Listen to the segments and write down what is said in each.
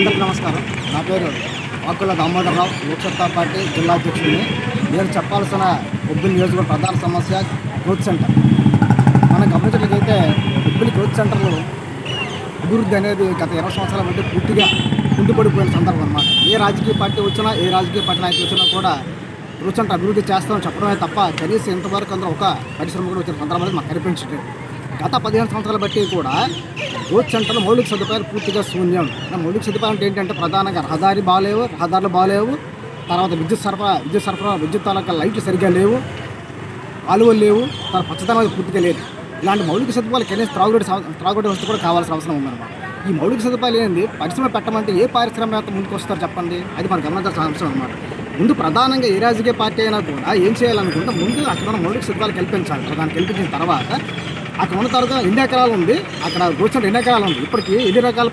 అందరికీ నమస్కారం. నా పేరు ఆకుల దామోదరరావు, లోక్సత్తా పార్టీ జిల్లా అధ్యక్షుడిని. నేను చెప్పాల్సిన బొబ్బిలి నియోజకవర్గ ప్రధాన సమస్య గ్రోత్ సెంటర్. మనం గమనించినట్లయితే బొబ్బిలి గ్రోత్ సెంటర్లో అభివృద్ధి అనేది గత 20 సంవత్సరాల మధ్య పూర్తిగా కుంటుపడిపోయిన సందర్భం అన్నమాట. ఏ రాజకీయ పార్టీ వచ్చినా, ఏ రాజకీయ పార్టీ నాయకులు వచ్చినా కూడా గ్రోత్ సెంటర్ అభివృద్ధి చేస్తామని చెప్పడమే తప్ప కనీసం ఇంతవరకు అందరూ ఒక పరిశ్రమ కూడా వచ్చిన సందర్భం అనేది మాకు కనిపించలేదు. గత 15 సంవత్సరాల బట్టి కూడా గ్రోత్ సెంటర్లో మౌలిక సదుపాయాలు పూర్తిగా శూన్యం. మౌలిక సదుపాయాలు అంటే ఏంటంటే ప్రధానంగా రహదారులు బాగాలేవు, తర్వాత విద్యుత్ తాలూకా లైట్లు సరిగ్గా లేవు, కాలువలు లేవు, తర్వాత పచ్చదనం పూర్తిగా లేదు. ఇలాంటి మౌలిక సదుపాయాలు కనీసం త్రాగుడి వస్తు కూడా కావాల్సిన అవసరం ఉందన్నమాట. ఈ మౌలిక సదుపాయాలు ఏంది, పరిశ్రమ పెట్టమంటే ఏ పారిశ్రామిక ముందుకు వస్తారు చెప్పండి? అది మనం గమనించాల్సిన అవసరం అనమాట. ముందు ప్రధానంగా ఏ రాజకీయ పార్టీ అయినా కూడా ఏం చేయాలనుకుంటే ముందు అక్కడ ఉన్న మౌలిక సదుపాయాలు కల్పించాలి. దాన్ని కల్పించిన తర్వాత అక్కడ ఉన్న తర్వాత ఎన్ని ఎకరాలు ఉంది, అక్కడ గ్రోత్ సెంటర్ ఎన్ని ఎకరాలు ఉంది, ఇప్పటికీ ఎన్ని రకాల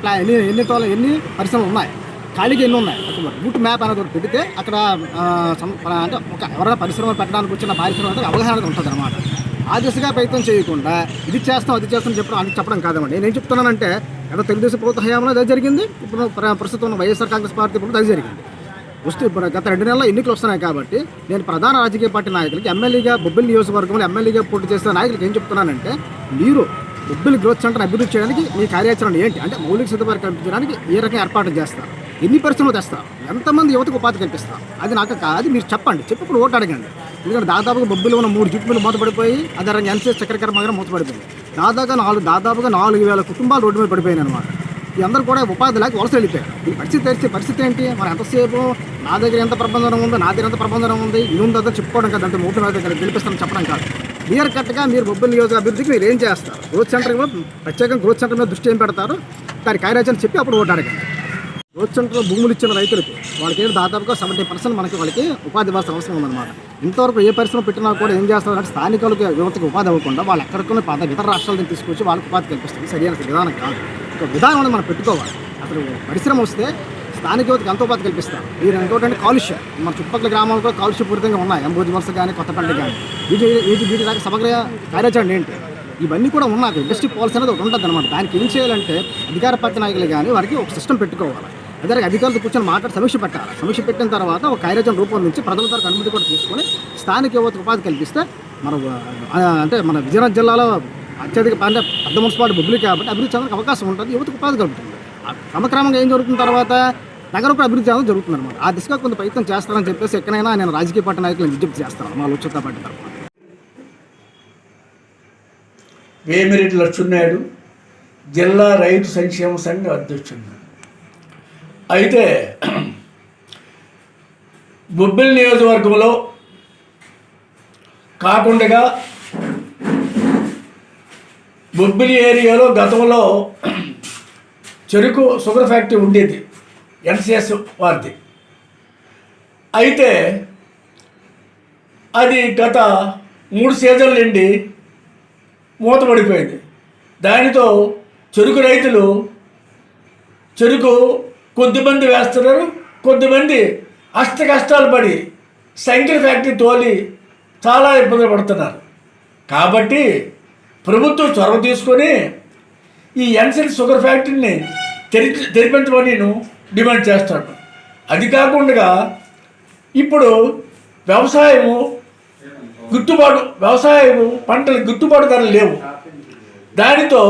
ఎన్ని పరిశ్రమలు ఉన్నాయి, ఖాళీగా ఎన్ని ఉన్నాయి, రూట్ మ్యాప్ అనేది ఒకటి పెడితే అక్కడ అంటే ఎవరైనా పరిశ్రమలు పెట్టడానికి వచ్చిన పారిశ్రామిక అవగాహన ఉంటుంది అనమాట. ఆ దిశగా ప్రయత్నం చేయకుండా ఇది చేస్తాం చెప్పడం కాదన్నమాట. నేనేం చెప్తున్నానంటే గత తెలుగుదేశం ప్రభుత్వ హయాంలో అది జరిగింది, ఇప్పుడు ప్రస్తుతం ఉన్న వైఎస్ఆర్ కాంగ్రెస్ పార్టీ ప్రభుత్వం అది జరిగింది. ఇప్పుడు గత 2 నెలల ఎన్నికలు వస్తున్నాయి కాబట్టి నేను ప్రధాన రాజకీయ పార్టీ నాయకులకి, ఎమ్మెల్యేగా బొబ్బిలి నియోజకవర్గంలో ఎమ్మెల్యేగా పోటీ చేసిన నాయకులకి ఏం చెప్తున్నానంటే, మీరు బొబ్బిలి గ్రోత్ సెంటర్ అభివృద్ధి చేయడానికి మీ కార్యాచరణ ఏంటి అంటే మౌలిక సదుపాయాలు కల్పించడానికి ఏ రకంగా ఏర్పాటు చేస్తారు, ఎన్ని పరిశ్రమలు తెస్తారు, ఎంతమంది యువతకు ఉపాధి కల్పిస్తారు, అది నాకు అది మీరు చెప్పండి. ఇప్పుడు ఓటు అడగండి. ఎందుకంటే దాదాపుగా బొబ్బిలి ఉన్న 3 జిప్లు మూతపడిపోయి, అదే రకంగా ఎన్సీఎస్ చక్రకర్మ మూతపడిపోయింది. దాదాపుగా 4,000 కుటుంబాలు రోడ్డు మీద పడిపోయాయి అనమాట. ఈ అందరూ కూడా ఉపాధి లేక వలస వెళ్ళిపోయారు. ఈ పరిస్థితి ఏంటి? మనం ఎంతసేపు నా దగ్గర ఎంత ప్రబంధనం ఉంది, నా దగ్గర ఎంత ప్రబంధనం ఉంది, ఇది ఉందో చెప్పుకోవడం కాదు, అంటే మూడు దగ్గర గెలిపిస్తామని చెప్పడం కాదు. క్లియర్ కట్గా మీరు బొబ్బిలి నియోజక అభివృద్ధికి మీరు ఏం చేస్తారు, గ్రోత్ సెంటర్ ప్రత్యేకంగా గ్రోత్ సెంటర్ మీద దృష్టి ఏం పెడతారు, దాని కార్యాచరణ చెప్పి అప్పుడు ఓటు అడగండి. గ్రోత్ సెంటర్లో భూములు ఇచ్చిన రైతులకి వాళ్ళకి దాదాపుగా 70% వాళ్ళకి ఉపాధి ఇవ్వాల్సిన అవసరం ఉందన్నమాట. ఇంతవరకు ఏ పరిశ్రమ పెట్టినా కూడా ఏం చేస్తారంటే స్థానికులకు యువతకి ఉపాధి ఇవ్వకుండా వాళ్ళు ఎక్కడికో ఇతర రాష్ట్రాల నుంచి తీసుకొచ్చి వాళ్ళకి ఉపాధి కల్పిస్తుంది. సరైన విధానం కాదు. ఒక విధానం అనేది మనం పెట్టుకోవాలి. అసలు పరిశ్రమ వస్తే స్థానిక యువతకి ఎంత ఉపాధి కల్పిస్తారు. మీరు ఇంకోటంటే కాలుష్యం, మన చుట్టుపక్కల గ్రామాలు కూడా కాలుష్యపూరితంగా ఉన్నాయి. ఎంబోజి వలస కానీ, కొత్తపల్లి కానీ, వీటి దాకా సమగ్ర కార్యాచరణ ఏంటి, ఇవన్నీ కూడా ఉన్నాయి. ఇండస్ట్రీ పాలసీ అనేది ఒకటి ఉంటుంది అనమాట. దానికి ఏం చేయాలంటే అధికార పార్టీ నాయకులు కానీ వారికి ఒక సిస్టమ్ పెట్టుకోవాలి. అదే అధికారులతో కూర్చొని మాట్లాడి సమీక్ష పెట్టాలి. సమీక్ష పెట్టిన తర్వాత ఒక కార్యాచరణ రూపొందించి ప్రజల తరపు అనుమతి కూడా తీసుకొని స్థానిక యువతకు ఉపాధి కల్పిస్తే మన విజయనగరం జిల్లాలో అత్యధిక పెద్ద మున్సిపాలిటీ బొబ్బిలి కాబట్టి అభివృద్ధి చెందడానికి అవకాశం ఉంటుంది, యువతకు ఉపాధి కలుగుతుంది. క్రమక్రమంగా ఏం జరుగుతున్న తర్వాత నగరం కూడా అభివృద్ధి చెందడం జరుగుతుంది అనమాట. ఆ దిశగా కొంత ప్రయత్నం చేస్తారని చెప్పేసి ఎక్కడైనా నేను రాజకీయ పార్టీ నాయకులను విజ్ఞప్తి చేస్తాను మా లోక్సత్తా పార్టీ తరఫున. వేమిరెడ్డి లక్ష్మీనాయుడు, జిల్లా రైతు సంక్షేమ సంఘ అధ్యక్షుడు. అయితే బొబ్బిలి నియోజకవర్గంలో కాకుండా బొబ్బిలి ఏరియాలో గతంలో చెరుకు షుగర్ ఫ్యాక్టరీ ఉండేది, ఎన్సిఎస్ వారిది. అయితే అది గత 3 సీజన్ల నుండి మూతపడిపోయింది. దానితో చెరుకు రైతులు చెరుకు కొద్దిమంది వేస్తున్నారు, కొద్దిమంది కష్టాలు పడి సైకిల్ ఫ్యాక్టరీ తోలి చాలా ఇబ్బందులు పడుతున్నారు. కాబట్టి ప్రభుత్వం చొరవ తీసుకొని ఈ ఎన్సిఎస్ షుగర్ ఫ్యాక్టరీని తెరిపించమని నేను డిమాండ్ చేస్తాను. అది కాకుండా ఇప్పుడు వ్యవసాయము పంటలకు గిట్టుబాటు ధరలు లేవు. దానితో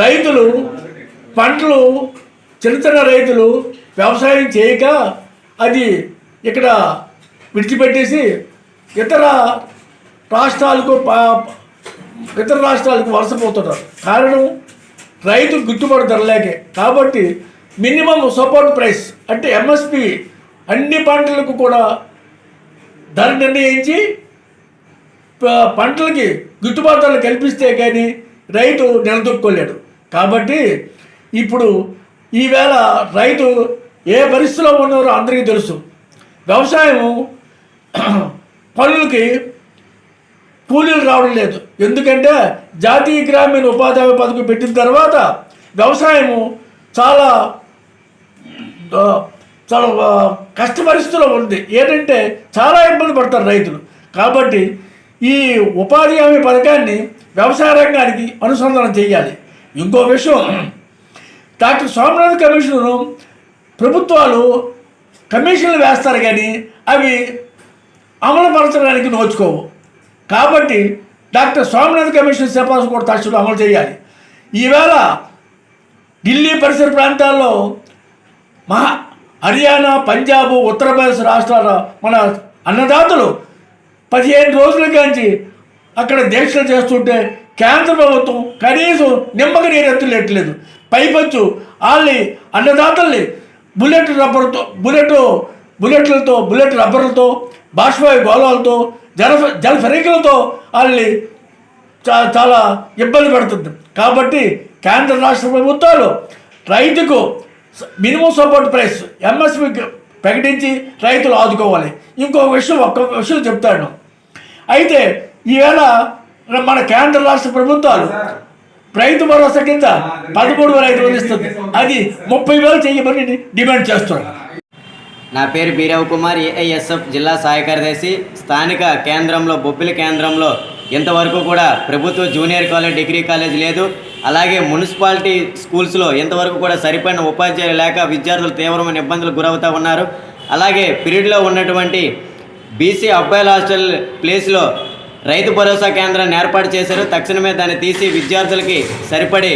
రైతులు పంటలు చిన్న రైతులు వ్యవసాయం చేయక అది ఇక్కడ విడిచిపెట్టేసి ఇతర రాష్ట్రాలకు వలసపోతున్నారు. కారణం రైతు గిట్టుబాటు ధర లేకే. కాబట్టి మినిమం సపోర్ట్ ప్రైస్ అంటే ఎంఎస్పి అన్ని పంటలకు కూడా ధర నిర్ణయించి పంటలకి గిట్టుబాటు ధరలు కల్పిస్తే కానీ రైతు నిలదొక్కోలేడు. కాబట్టి ఇప్పుడు ఈవేళ రైతు ఏ పరిస్థితిలో ఉన్నారో అందరికీ తెలుసు. వ్యవసాయము పనులకి కూలీలు రావడం లేదు. ఎందుకంటే జాతీయ గ్రామీణ ఉపాధి హామీ పథకం పెట్టిన తర్వాత వ్యవసాయము చాలా కష్ట పరిస్థితుల్లో ఉంది. ఏంటంటే చాలా ఇబ్బంది పడతారు రైతులు. కాబట్టి ఈ ఉపాధి హామీ పథకాన్ని వ్యవసాయ రంగానికి అనుసంధానం చేయాలి. ఇంకో విషయం, డాక్టర్ స్వామినాథన్ కమిషను ప్రభుత్వాలు కమిషన్లు వేస్తారు కానీ అవి అమలుపరచడానికి నోచుకోవు. కాబట్టి డాక్టర్ స్వామినాథన్ కమిషన్ సిఫార్సు కూడా తక్షణం అమలు చేయాలి. ఈవేళ ఢిల్లీ పరిసర ప్రాంతాల్లో హర్యానా, పంజాబ్, ఉత్తరప్రదేశ్ రాష్ట్రాల మన అన్నదాతలు 15 రోజుల కాంచి అక్కడ దీక్షలు చేస్తుంటే కేంద్ర ప్రభుత్వం కనీసం నిమ్మక నీరెత్తులేట్లేదు. పైపచ్చు వాళ్ళని అన్నదాతల్ని బుల్లెట్ రబ్బర్లతో బాష్పాయి గోళాలతో జల ఫెరికలతో వాళ్ళని చాలా ఇబ్బంది పెడుతుంది. కాబట్టి కేంద్ర రాష్ట్ర ప్రభుత్వాలు రైతుకు మినిమం సపోర్ట్ ప్రైస్ ఎంఎస్పి ప్రకటించి రైతులు ఆదుకోవాలి. ఒక్క విషయం చెప్తాను. అయితే ఈవేళ మన కేంద్ర రాష్ట్ర ప్రభుత్వాలు రైతు భరోసా కింద 13,500 ఇస్తుంది. అది 30,000 చేయమని డిమాండ్ చేస్తున్నారు. నా పేరు బీరావ్ కుమార్, ఏఐఎస్ఎఫ్ జిల్లా సహాయ కార్యదర్శి. స్థానిక కేంద్రంలో బొబ్బిలి కేంద్రంలో ఇంతవరకు కూడా ప్రభుత్వ జూనియర్ కాలేజ్, డిగ్రీ కాలేజ్ లేదు. అలాగే మున్సిపాలిటీ స్కూల్స్లో ఇంతవరకు కూడా సరిపడిన ఉపాధ్యాయులు లేక విద్యార్థులు తీవ్రమైన ఇబ్బందులకు గురవుతూ ఉన్నారు. అలాగే పీరియడ్లో ఉన్నటువంటి బీసీ అబ్బాయిల హాస్టల్ ప్లేస్లో రైతు భరోసా కేంద్రాన్ని ఏర్పాటు చేశారు. తక్షణమే దాన్ని తీసి విద్యార్థులకి సరిపడి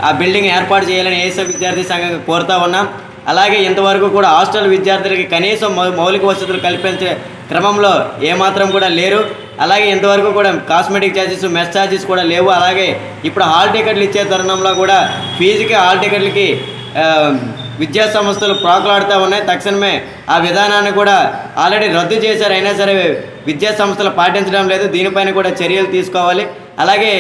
ఆ బిల్డింగ్ ఏర్పాటు చేయాలని ఏఎస్ఎఫ్ విద్యార్థి సంఘంగా కోరుతూ ఉన్నాం. అలాగే ఇంతవరకు కూడా హాస్టల్ విద్యార్థులకి కనీసం మౌలిక వసతులు కల్పించే క్రమంలో ఏమాత్రం కూడా లేరు. అలాగే ఇంతవరకు కూడా కాస్మెటిక్ ఛార్జెస్, మెస్ ఛార్జెస్ కూడా లేవు. అలాగే ఇప్పుడు హాల్ టికెట్లు ఇచ్చే తరుణంలో కూడా ఫీజుకి హాల్ టికెట్లకి విద్యా సంస్థలు ప్రాకులాడుతూ ఉన్నాయి. తక్షణమే ఆ విధానాన్ని కూడా ఆల్రెడీ రద్దు చేశారు. అయినా సరే విద్యా సంస్థలు పాటించడం లేదు. దీనిపైన కూడా చర్యలు తీసుకోవాలి. అలాగే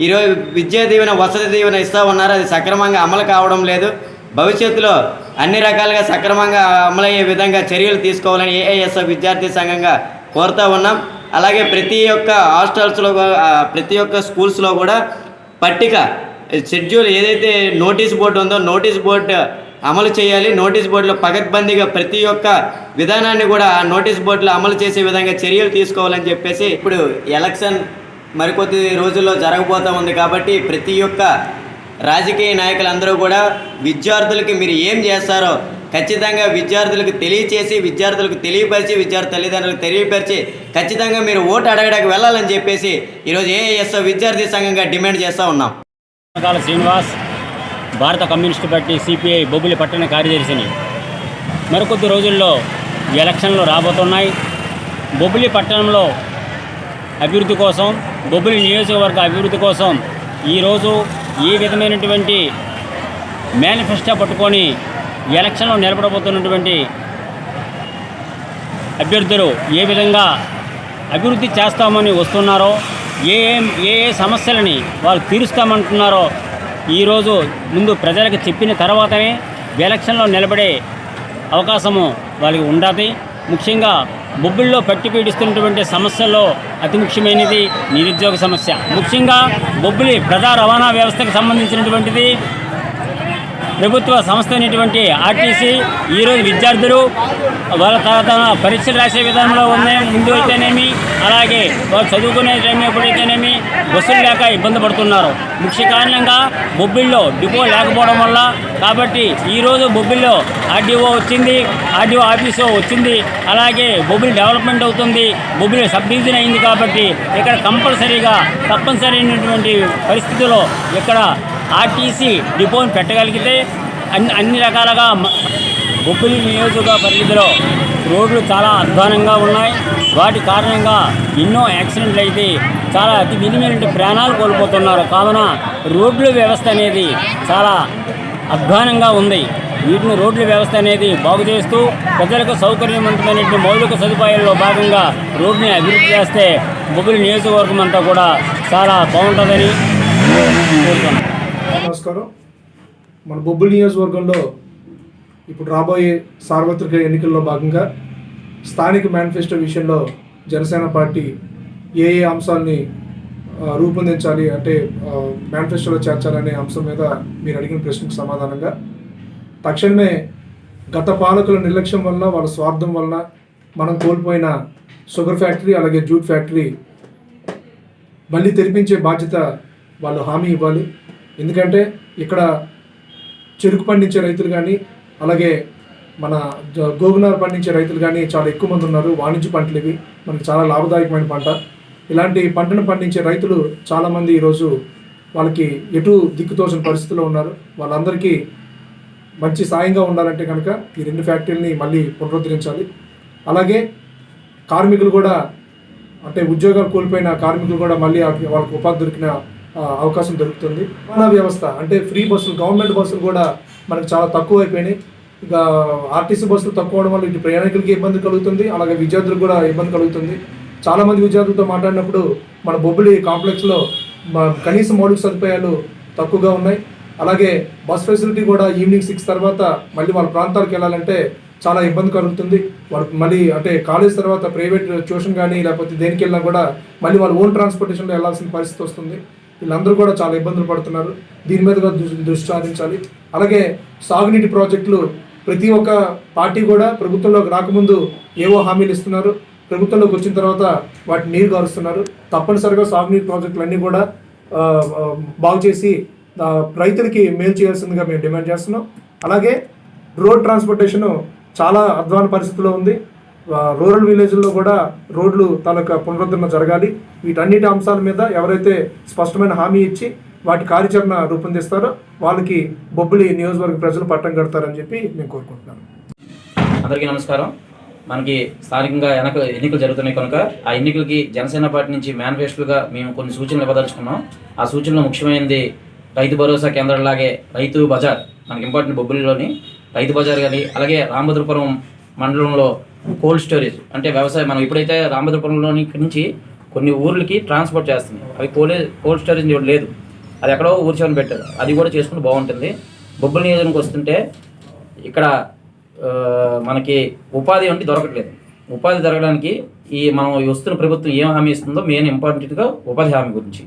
ఈరోజు విద్యా దీవెన, వసతి దీవెన ఇస్తూ ఉన్నారు. అది సక్రమంగా అమలు కావడం లేదు. భవిష్యత్తులో అన్ని రకాలుగా సక్రమంగా అమలయ్యే విధంగా చర్యలు తీసుకోవాలని ఏఐఎస్ఎఫ్ విద్యార్థి సంఘంగా కోరుతూ ఉన్నాం. అలాగే ప్రతి ఒక్క హాస్టల్స్లో, ప్రతి ఒక్క స్కూల్స్లో కూడా పట్టిక షెడ్యూల్ ఏదైతే నోటీస్ బోర్డు ఉందో నోటీస్ బోర్డు అమలు చేయాలి. నోటీస్ బోర్డులో పకడ్బందీగా ప్రతి ఒక్క విధానాన్ని కూడా నోటీస్ బోర్డులో అమలు చేసే విధంగా చర్యలు తీసుకోవాలని చెప్పేసి ఇప్పుడు ఎలక్షన్ మరికొద్ది రోజుల్లో జరగబోతూ ఉంది. కాబట్టి ప్రతి ఒక్క రాజకీయ నాయకులందరూ కూడా విద్యార్థులకి మీరు ఏం చేస్తారో ఖచ్చితంగా విద్యార్థులకు తెలియచేసి, విద్యార్థులకు తెలియపరిచి, విద్యార్థి తల్లిదండ్రులకు తెలియపరిచి ఖచ్చితంగా మీరు ఓటు అడగడానికి వెళ్ళాలని చెప్పేసి ఈరోజు ఏఎస్ఎఫ్ విద్యార్థి సంఘంగా డిమాండ్ చేస్తూ ఉన్నాం. శ్రీనివాస్, భారత కమ్యూనిస్టు పార్టీ సిపిఐ బొబ్బిలి పట్టణ కార్యదర్శిని. మరికొద్ది రోజుల్లో ఎలక్షన్లు రాబోతున్నాయి. బొబ్బిలి పట్టణంలో అభివృద్ధి కోసం, బొబ్బిలి నియోజకవర్గ అభివృద్ధి కోసం ఈరోజు ఏ విధమైనటువంటి మేనిఫెస్టో పట్టుకొని ఎలక్షన్లో నిలబడబోతున్నటువంటి అభ్యర్థులు ఏ విధంగా అభివృద్ధి చేస్తామని వస్తున్నారో, ఏ సమస్యలని వాళ్ళు తీరుస్తామంటున్నారో ఈరోజు ముందు ప్రజలకు చెప్పిన తర్వాతనే ఎలక్షన్లో నిలబడే అవకాశము వాళ్ళకి ఉండాలి. ముఖ్యంగా బొబ్బిల్లో పట్టి పీడిస్తున్నటువంటి సమస్యల్లో అతి ముఖ్యమైనది నిరుద్యోగ సమస్య. ముఖ్యంగా బొబ్బిలి ప్రజా రవాణా వ్యవస్థకు సంబంధించినటువంటిది ప్రభుత్వ సంస్థ అయినటువంటి ఆర్టీసీ. ఈరోజు విద్యార్థులు వాళ్ళ తర్వాత పరీక్షలు రాసే విధానంలో ముందు అయితేనేమి, అలాగే వాళ్ళు చదువుకునే టైం ఎప్పుడైతేనేమి బస్సులు లేక ఇబ్బంది పడుతున్నారు. ముఖ్య కారణంగా బొబ్బిల్లో డిపో లేకపోవడం వల్ల. కాబట్టి ఈరోజు బొబ్బిల్లో ఆర్డీఓ వచ్చింది, ఆర్డీఓ ఆఫీసు వచ్చింది. అలాగే బొబ్బిలి డెవలప్మెంట్ అవుతుంది, బొబ్బిలి సబ్ డివిజన్ అయింది. కాబట్టి ఇక్కడ తప్పనిసరి అయినటువంటి పరిస్థితుల్లో ఇక్కడ ఆర్టీసీ డిపోని పెట్టగలిగితే అన్ని రకాలుగా బొబ్బిలి నియోజకవర్గ పరిధిలో రోడ్లు చాలా అధ్వానంగా ఉన్నాయి. వాటి కారణంగా ఎన్నో యాక్సిడెంట్లు అయితే చాలా అతి విలువైన ప్రాణాలు కోల్పోతున్నారు. కావున రోడ్ల వ్యవస్థ అనేది చాలా అధ్వానంగా ఉంది. వీటిని రోడ్ల వ్యవస్థ అనేది బాగు చేస్తూ ప్రజలకు సౌకర్యవంతమైనటువంటి మౌలిక సదుపాయాల్లో భాగంగా రోడ్ని అభివృద్ధి చేస్తే బొబ్బిలి నియోజకవర్గం అంతా కూడా చాలా బాగుంటుందని కోరుతున్నాను. నమస్కారం. మన బొబ్బిలి నియోజకవర్గంలో ఇప్పుడు రాబోయే సార్వత్రిక ఎన్నికల్లో భాగంగా స్థానిక మేనిఫెస్టో విషయంలో జనసేన పార్టీ ఏ అంశాలని రూపొందించాలి అంటే మేనిఫెస్టోలో చేర్చాలనే అంశం మీద మీరు అడిగిన ప్రశ్నకు సమాధానంగా తక్షణమే గత పాలకుల నిర్లక్ష్యం వలన, వాళ్ళ స్వార్థం వలన మనం కోల్పోయిన షుగర్ ఫ్యాక్టరీ అలాగే జూట్ ఫ్యాక్టరీ మళ్ళీ తెరిపించే బాధ్యత వాళ్ళు హామీ ఇవ్వాలి. ఎందుకంటే ఇక్కడ చెరుకు పండించే రైతులు కానీ, అలాగే మన గోగునారు పండించే రైతులు కానీ చాలా ఎక్కువ మంది ఉన్నారు. వాణిజ్య పంటలు ఇవి, మనకి చాలా లాభదాయకమైన పంట. ఇలాంటి పంటను పండించే రైతులు చాలామంది ఈరోజు వాళ్ళకి ఎటు దిక్కుతోచిన పరిస్థితుల్లో ఉన్నారు. వాళ్ళందరికీ మంచి సాయంగా ఉండాలంటే కనుక ఈ 2 ఫ్యాక్టరీలని మళ్ళీ పునరుద్ధరించాలి. అలాగే కార్మికులు కూడా, అంటే ఉద్యోగాలు కోల్పోయిన కార్మికులు కూడా మళ్ళీ వాళ్ళకి ఉపాధి దొరికిన అవకాశం దొరుకుతుంది. రవాణా వ్యవస్థ అంటే ఫ్రీ బస్సులు, గవర్నమెంట్ బస్సులు కూడా మనకు చాలా తక్కువ అయిపోయినాయి. ఇక ఆర్టీసీ బస్సులు తక్కువ అవడం వల్ల ఇటు ప్రయాణికులకి ఇబ్బంది కలుగుతుంది, అలాగే విద్యార్థులకు కూడా ఇబ్బంది కలుగుతుంది. చాలామంది విద్యార్థులతో మాట్లాడినప్పుడు మన బొబ్బిలి కాంప్లెక్స్లో కనీస మౌలిక సదుపాయాలు తక్కువగా ఉన్నాయి. అలాగే బస్ ఫెసిలిటీ కూడా ఈవినింగ్ 6 తర్వాత మళ్ళీ వాళ్ళ ప్రాంతాలకు వెళ్ళాలంటే చాలా ఇబ్బంది కలుగుతుంది. వాళ్ళకి మళ్ళీ అంటే కాలేజ్ తర్వాత ప్రైవేట్ ట్యూషన్ కానీ లేకపోతే దేనికి వెళ్ళినా కూడా మళ్ళీ వాళ్ళు ఓన్ ట్రాన్స్పోర్టేషన్లో వెళ్ళాల్సిన పరిస్థితి వస్తుంది. వీళ్ళందరూ కూడా చాలా ఇబ్బందులు పడుతున్నారు. దీని మీద కూడా దృష్టి సారించాలి. అలాగే సాగునీటి ప్రాజెక్టులు ప్రతి ఒక్క పార్టీ కూడా ప్రభుత్వంలోకి రాకముందు ఏవో హామీలు ఇస్తున్నారు, ప్రభుత్వంలోకి వచ్చిన తర్వాత వాటిని నీరు గారుస్తున్నారు. తప్పనిసరిగా సాగునీటి ప్రాజెక్టులన్నీ కూడా బాగు చేసి రైతులకి మేలు చేయాల్సిందిగా మేము డిమాండ్ చేస్తున్నాం. అలాగే రోడ్ ట్రాన్స్పోర్టేషన్ చాలా అధ్వాన పరిస్థితిలో ఉంది. రూరల్ విలేజ్లో కూడా రోడ్లు తాలూకా పునరుద్ధరణ జరగాలి. వీటన్నిటి అంశాల మీద ఎవరైతే స్పష్టమైన హామీ ఇచ్చి వాటి కార్యాచరణ రూపొందిస్తారో వాళ్ళకి బొబ్బిలి నియోజకవర్గ ప్రజలు పట్టం కడతారని చెప్పి నేను కోరుకుంటున్నాను. అందరికీ నమస్కారం. మనకి స్థానికంగా ఎన్నికలు జరుగుతున్నాయి కనుక ఆ ఎన్నికలకి జనసేన పార్టీ నుంచి మేనిఫెస్టోగా మేము కొన్ని సూచనలు ఇవ్వదలుచుకున్నాం. ఆ సూచనలో ముఖ్యమైనది రైతు భరోసా కేంద్రంలాగే రైతు బజార్, మనకి ఇంపార్టెంట్ బొబ్బిలిలోని రైతు బజార్ కానీ, అలాగే రామభద్రపురం మండలంలో కోల్డ్ స్టోరేజ్ అంటే వ్యవసాయం. మనం ఇప్పుడైతే రామభద్రపురంలోని నుంచి కొన్ని ఊర్లకి ట్రాన్స్పోర్ట్ చేస్తుంది, అవి కోల్డ్ స్టోరేజ్ లేదు, అది ఎక్కడో ఊరి చివరన పెట్టారు. అది కూడా చేసుకుంటే బాగుంటుంది. బొబ్బిలి నియోజకవర్గానికి వస్తుంటే ఇక్కడ మనకి ఉపాధి అంటే దొరకట్లేదు. ఉపాధి జరగడానికి మనం వస్తున్న ప్రభుత్వం ఏం హామీ ఇస్తుందో మెయిన్ ఇంపార్టెంట్గా ఉపాధి హామీ గురించి.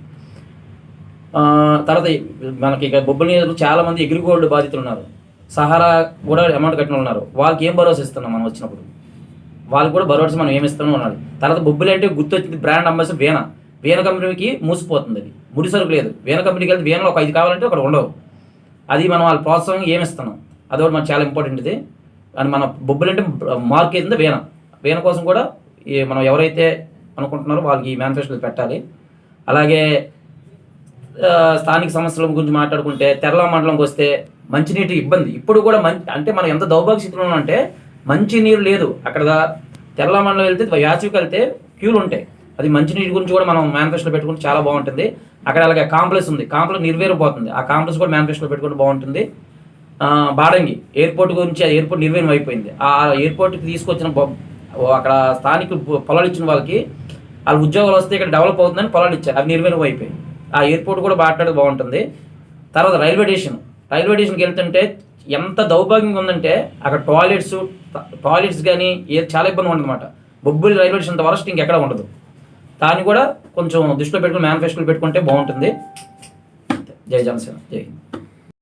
తర్వాత మనకి ఇక బొబ్బిలి నియోజకవర్గంలో చాలామంది అగ్రిగోల్డ్ బాధితులు ఉన్నారు, సహారా కూడా అమౌంట్ కట్టిన ఉన్నారు. వాళ్ళకి ఏం భరోసా ఇస్తున్నాం మనం వచ్చినప్పుడు? వాళ్ళకి కూడా భరోసా మనం ఏమి ఇస్తున్నాం అన్నది. తర్వాత బొబ్బిలి అంటే గుర్తొచ్చింది బ్రాండ్ అంబాసిడర్ వీణ కంపెనీకి మూసిపోతుంది. అది ముడి సరుకు లేదు. వీణ కంపెనీకి వెళ్తే వీణలో ఒక 5 కావాలంటే అక్కడ ఉండవు. అది మనం వాళ్ళ ప్రోత్సాహం ఏమి ఇస్తున్నాం, అదొకటి మనకు చాలా ఇంపార్టెంట్. ఇది అని మన బొబ్బిలి అంటే మార్క్ అయింది వీణ కోసం కూడా మనం ఎవరైతే అనుకుంటున్నారో వాళ్ళకి ఈ మేనిఫెస్టోలు పెట్టాలి. అలాగే స్థానిక సమస్యల గురించి మాట్లాడుకుంటే తెరల మండలంకి వస్తే మంచినీటి ఇబ్బంది ఇప్పుడు కూడా అంటే మనం ఎంత దౌర్భాగ్య స్థితిలో ఉన్నామంటే మంచి నీరు లేదు. అక్కడ తెరల మండలం వెళ్తే యాచవికి వెళ్తే క్యూలు ఉంటాయి. అది మంచినీటి గురించి కూడా మనం మేనిఫెస్టోలో పెట్టుకుంటే చాలా బాగుంటుంది. అక్కడ అలాగే కాంప్లెక్స్ ఉంది, కాంప్లెక్స్ నిర్వీర్యపోతుంది. ఆ కాంప్లెక్స్ కూడా మేనిఫెస్టోలో పెట్టుకుంటే బాగుంటుంది. బాడంగి ఎయిర్పోర్ట్ గురించి, ఎయిర్పోర్ట్ నిర్వీర్యం అయిపోయింది. ఆ ఎయిర్పోర్ట్కి తీసుకొచ్చిన అక్కడ స్థానిక పొలాలు ఇచ్చిన వాళ్ళకి వాళ్ళ ఉద్యోగాలు వస్తే ఇక్కడ డెవలప్ అవుతుందని పొలాలు ఇచ్చారు, అవి నిర్వీర్యం అయిపోయాయి. ఆ ఎయిర్పోర్ట్ కూడా మాట్లాడేది బాగుంటుంది. తర్వాత రైల్వే స్టేషన్కి వెళ్తుంటే ఎంత దౌర్భాగ్యంగా ఉందంటే అక్కడ టాయిలెట్స్ కానీ చాలా ఇబ్బంది ఉందన్నమాట. బొబ్బిలి రైల్వే స్టేషన్ అంత వరస్ట్ ఇంకెక్కడ ఉండదు. దాన్ని కూడా కొంచెం దృష్టిలో పెట్టుకుని మేనిఫెస్టోలు పెట్టుకుంటే బాగుంటుంది. జై జనసేన, జై హింద్.